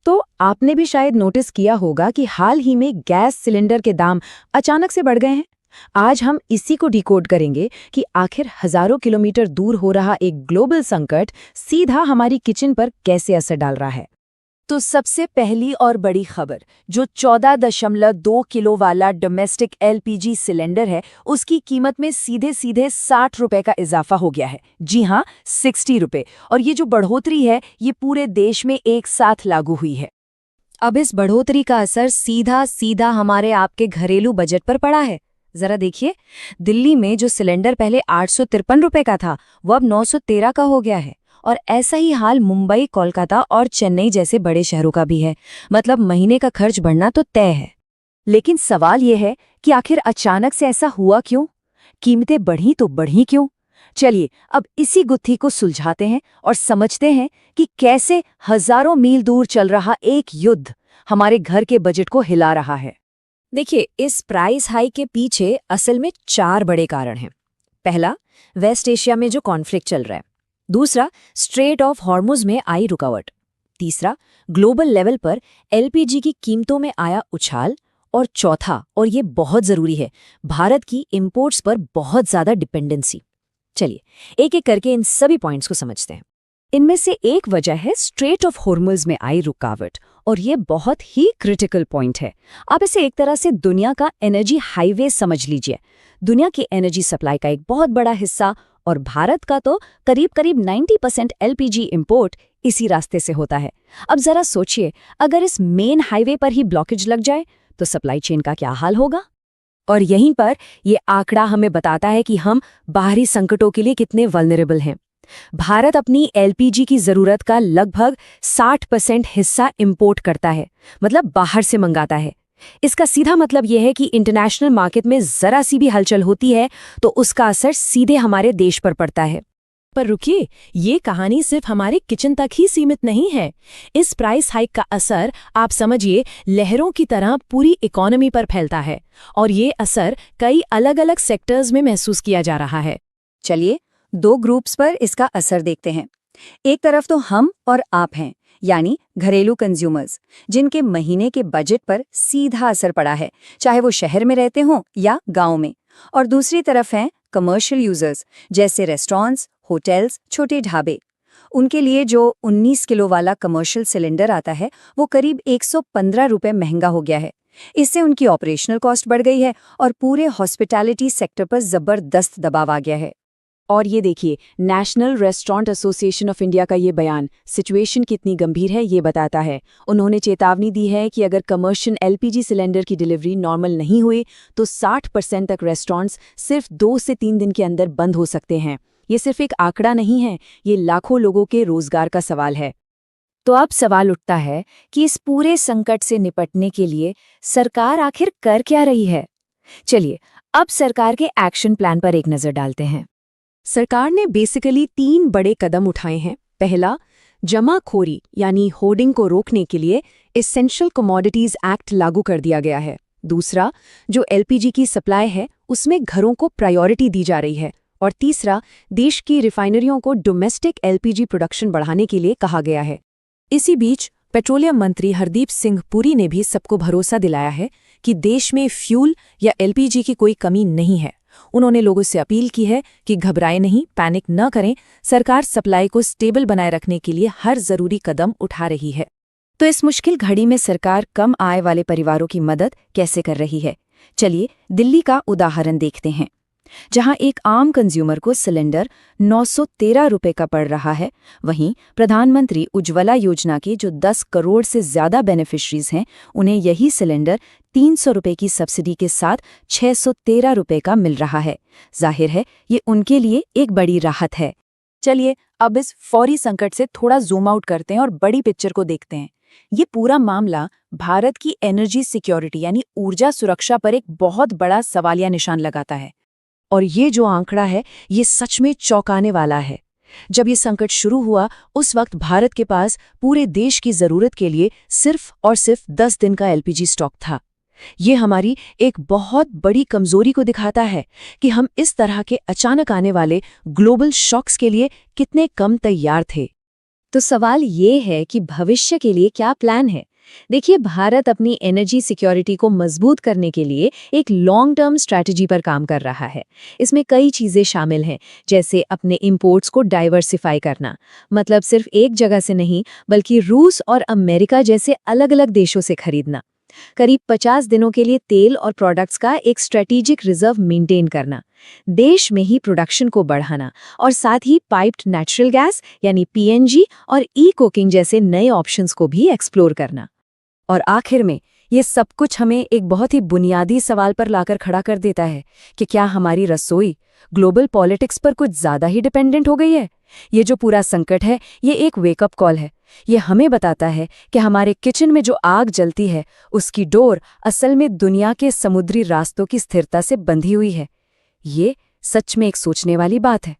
तो आपने भी शायद नोटिस किया होगा कि हाल ही में गैस सिलेंडर के दाम अचानक से बढ़ गए हैं। आज हम इसी को डिकोड करेंगे कि आखिर हजारों किलोमीटर दूर हो रहा एक ग्लोबल संकट सीधा हमारी किचन पर कैसे असर डाल रहा है। तो सबसे पहली और बड़ी खबर, जो 14.2 किलो वाला डोमेस्टिक एलपीजी सिलेंडर है, उसकी कीमत में सीधे सीधे 60 रुपए का इजाफा हो गया है। जी हाँ, 60 रुपए। और ये जो बढ़ोतरी है, ये पूरे देश में एक साथ लागू हुई है। अब इस बढ़ोतरी का असर सीधा सीधा हमारे आपके घरेलू बजट पर पड़ा है। जरा देखिए, दिल्ली में जो सिलेंडर पहले 853 रुपए का था, वो अब 913 का हो गया है। और ऐसा ही हाल मुंबई, कोलकाता और चेन्नई जैसे बड़े शहरों का भी है। मतलब महीने का खर्च बढ़ना तो तय है। लेकिन सवाल यह है कि आखिर अचानक से ऐसा हुआ क्यों? कीमतें बढ़ी तो बढ़ी क्यों? चलिए अब इसी गुत्थी को सुलझाते हैं और समझते हैं कि कैसे हजारों मील दूर चल रहा एक युद्ध हमारे घर के बजट को हिला रहा है। देखिए, इस प्राइस हाइक के पीछे असल में 4 बड़े कारण हैं। पहला, वेस्ट एशिया में जो कॉन्फ्लिक्ट चल रहा है। दूसरा, स्ट्रेट ऑफ हॉर्मुज में आई रुकावट। तीसरा, ग्लोबल लेवल पर एलपीजी की कीमतों में आया उछाल। और चौथा, और ये बहुत जरूरी है, भारत की इंपोर्ट्स पर बहुत ज्यादा डिपेंडेंसी। चलिए एक एक करके इन सभी पॉइंट्स को समझते हैं। इनमें से एक वजह है स्ट्रेट ऑफ हॉर्मुज में आई रुकावट, और ये बहुत ही क्रिटिकल पॉइंट है। आप इसे एक तरह से दुनिया का एनर्जी हाईवे समझ लीजिए। दुनिया की एनर्जी सप्लाई का एक बहुत बड़ा हिस्सा, और भारत का तो करीब करीब 90% एलपीजी इंपोर्ट इसी रास्ते से होता है। अब जरा सोचिए, अगर इस मेन हाईवे पर ही ब्लॉकेज लग जाए तो सप्लाई चेन का क्या हाल होगा? और यहीं पर ये आंकड़ा हमें बताता है कि हम बाहरी संकटों के लिए कितने वल्नरेबल हैं। भारत अपनी एलपीजी की जरूरत का लगभग 60% हिस्सा इंपोर्ट करता है, मतलब बाहर से मंगाता है। इसका सीधा मतलब यह है कि इंटरनेशनल मार्केट में जरा सी भी हलचल होती है तो उसका असर सीधे हमारे देश पर पड़ता है। पर रुकिए, ये कहानी सिर्फ हमारे किचन तक ही सीमित नहीं है। इस प्राइस हाइक का असर, आप समझिए, लहरों की तरह पूरी इकोनॉमी पर फैलता है, और ये असर कई अलग अलग सेक्टर्स में महसूस किया जा रहा है। चलिए 2 ग्रुप्स पर इसका असर देखते हैं। एक तरफ तो हम और आप हैं, यानी घरेलू कंज्यूमर्स, जिनके महीने के बजट पर सीधा असर पड़ा है, चाहे वो शहर में रहते हों या गांव में। और दूसरी तरफ हैं कमर्शियल यूजर्स, जैसे रेस्टोरेंट्स, होटल्स, छोटे ढाबे। उनके लिए जो 19 किलो वाला कमर्शियल सिलेंडर आता है, वो करीब 115 रुपए महंगा हो गया है। इससे उनकी ऑपरेशनल कॉस्ट बढ़ गई है और पूरे हॉस्पिटैलिटी सेक्टर पर जबरदस्त दबाव आ गया है। और ये देखिए, national restaurant association of India का ये बयान सिचुएशन कितनी गंभीर है ये बताता है। उन्होंने चेतावनी दी है कि अगर कमर्शियल एलपीजी सिलेंडर की डिलीवरी नॉर्मल नहीं हुई तो 60% तक रेस्टोरेंट्स सिर्फ 2 से 3 दिन के अंदर बंद हो सकते हैं। ये सिर्फ एक आंकड़ा नहीं है, ये लाखों लोगों के रोजगार का सवाल है। तो अब सवाल उठता है कि इस पूरे संकट से निपटने के लिए सरकार आखिर कर क्या रही है? चलिए अब सरकार के एक्शन प्लान पर एक नजर डालते हैं। सरकार ने बेसिकली 3 बड़े कदम उठाए हैं। पहला, जमाखोरी यानी होर्डिंग को रोकने के लिए एसेंशियल कमोडिटीज एक्ट लागू कर दिया गया है। दूसरा, जो एलपीजी की सप्लाई है उसमें घरों को प्रायोरिटी दी जा रही है। और तीसरा, देश की रिफाइनरियों को डोमेस्टिक एलपीजी प्रोडक्शन बढ़ाने के लिए कहा गया है। इसी बीच पेट्रोलियम मंत्री हरदीप सिंह पुरी ने भी सबको भरोसा दिलाया है कि देश में फ्यूल या एलपीजी की कोई कमी नहीं है। उन्होंने लोगों से अपील की है कि घबराएं नहीं, पैनिक न करें। सरकार सप्लाई को स्टेबल बनाए रखने के लिए हर जरूरी कदम उठा रही है। तो इस मुश्किल घड़ी में सरकार कम आय वाले परिवारों की मदद कैसे कर रही है? चलिए दिल्ली का उदाहरण देखते हैं, जहां एक आम कंज्यूमर को सिलेंडर 913 रुपए का पड़ रहा है। वहीं प्रधानमंत्री उज्ज्वला योजना के जो 10 करोड़ से ज्यादा बेनिफिशरीज हैं, उन्हें यही सिलेंडर 300 रुपए की सब्सिडी के साथ 613 रुपए का मिल रहा है। जाहिर है ये उनके लिए एक बड़ी राहत है। चलिए अब इस फौरी संकट से थोड़ा जूम आउट करते हैं और बड़ी पिक्चर को देखते हैं। ये पूरा मामला भारत की एनर्जी सिक्योरिटी यानी ऊर्जा सुरक्षा पर एक बहुत बड़ा सवालिया निशान लगाता है। और ये जो आंकड़ा है, ये सच में चौंकाने वाला है। जब ये संकट शुरू हुआ, उस वक्त भारत के पास पूरे देश की जरूरत के लिए सिर्फ और सिर्फ 10 दिन का एलपीजी स्टॉक था। ये हमारी एक बहुत बड़ी कमजोरी को दिखाता है कि हम इस तरह के अचानक आने वाले ग्लोबल शॉक्स के लिए कितने कम तैयार थे। तो सवाल ये है कि भविष्य के लिए क्या प्लान है। देखिए, भारत अपनी एनर्जी सिक्योरिटी को मजबूत करने के लिए एक लॉन्ग टर्म स्ट्रैटेजी पर काम कर रहा है। इसमें कई चीजें शामिल हैं, जैसे अपने इंपोर्ट्स को डाइवर्सिफाई करना, मतलब सिर्फ एक जगह से नहीं बल्कि रूस और अमेरिका जैसे अलग-अलग देशों से खरीदना। करीब 50 दिनों के लिए तेल और प्रोडक्ट्स का एक स्ट्रेटेजिक रिजर्व मेंटेन करना, देश में ही प्रोडक्शन को बढ़ाना और साथ ही पाइप्ड नेचुरल गैस यानी पीएनजी और ई कुकिंग जैसे नए ऑप्शंस को भी एक्सप्लोर करना। और आखिर में ये सब कुछ हमें एक बहुत ही बुनियादी सवाल पर लाकर खड़ा कर देता है कि क्या हमारी रसोई ग्लोबल पॉलिटिक्स पर कुछ ज्यादा ही डिपेंडेंट हो गई है। ये जो पूरा संकट है, ये एक वेकअप कॉल है। ये हमें बताता है कि हमारे किचन में जो आग जलती है उसकी डोर असल में दुनिया के समुद्री रास्तों की स्थिरता से बंधी हुई है। ये सच में एक सोचने वाली बात है।